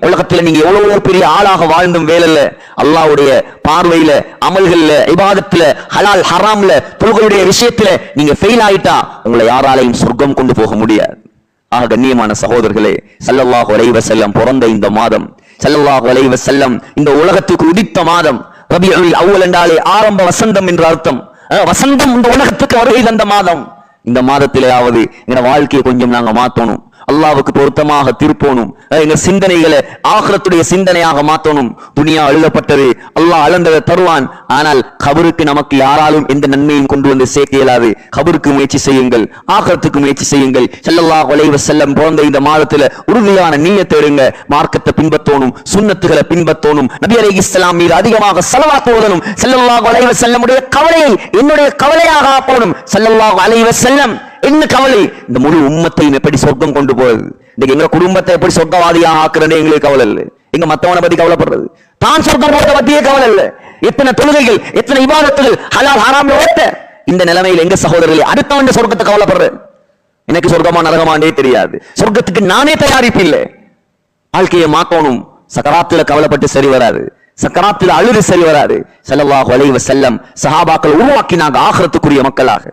உலகத்துல நீங்க எவ்வளவு பெரிய ஆளாக வாழ்ந்தும் வேலையில அல்லாஹ்வுடைய பார்வையில அமல்கள்ல இபாதத்துல ஹலால் ஹராம்ல தொழுகையுடைய விஷயத்துல நீங்க ஃபெயில் ஆயிட்டா உங்களை யாராலையும் சொர்க்கம் கொண்டு போக முடியாது. ஆக கண்ணியமான சகோதரர்களே, ஸல்லல்லாஹு அலைஹி வஸல்லம் பிறந்த இந்த மாதம், ஸல்லல்லாஹு அலைஹி வஸல்லம் இந்த உலகத்துக்கு உதித்த மாதம், ரபியுல் அவ்வல் என்றாலே ஆரம்ப வசந்தம் என்ற அர்த்தம். வசந்தம் இந்த உலகத்துக்கு வருகை தந்த மாதம். இந்த மாதத்திலேயாவது எங்க வாழ்க்கையை கொஞ்சம் நாங்க மாத்தணும், அல்லாஹ்வுக்கு பொருத்தமாக திருப்பணும், எங்க சிந்தனைகளை ஆகிரத்துடைய சிந்தனையாக மாத்தணும். துனியா எழுதப்பட்டது, அல்லாஹ் அளந்ததை தருவான். ஆனால் கபருக்கு நமக்கு யாராலும் எந்த நன்மையும் கொண்டு வந்து சேர்க்க இயலாது. கபருக்கு முயற்சி செய்யுங்கள், ஆகிரத்துக்கு முயற்சி செய்யுங்கள். ஸல்லல்லாஹு அலைஹி வஸல்லம் பிறந்த இந்த மாதத்துல உறுதியான நிய்யத்தை எடுங்க. மார்க்கத்தை பின்பற்றணும், சுன்னத்துகளை பின்பற்றணும், நபி அலைஹிஸ்ஸலாம் மீது அதிகமாக ஸலவாத் ஓதணும். ஸல்லல்லாஹு அலைஹி வஸல்லமுடைய கவலையை என்னுடைய கவலையாக ஆக்கணும். ஸல்லல்லாஹு அலைஹி வஸல்லம் என்ன கவலை, இந்த முழு உம்மத்தையும் எப்படி சொர்க்கம் கொண்டு போகுது, இன்னைக்கு எங்க குடும்பத்தை எப்படி சொர்க்கவாதியாக ஆக்குறதே எங்களுக்கு கவலை இல்லை. எங்க மத்தவனை பத்தி கவலைப்படுறது, தான் சொர்க்கம் போட்ட பத்தியே கவலை இல்லை. எத்தனை தொழுகைகள், எத்தனை இபாதத்துகள் ஹலால் ஹராம் ஓட்ட. இந்த நிலைமையில் எங்க சகோதரர்களே அடுத்தவன் சொர்க்கத்தை கவலைப்படுற, எனக்கு சொர்க்கமா நரகமானே தெரியாது, சொர்க்கத்துக்கு நானே தயாரிப்பு இல்லை. வாழ்க்கையை மாற்றணும். சக்கராத்துல கவலைப்பட்டு சரி வராது, சக்கராத்துல அழுது சரி வராது. ஸல்லல்லாஹு அலைஹி வஸல்லம் சஹாபாக்கள் உருவாக்கினாங்க ஆகிரத்துக்குரிய மக்களாக.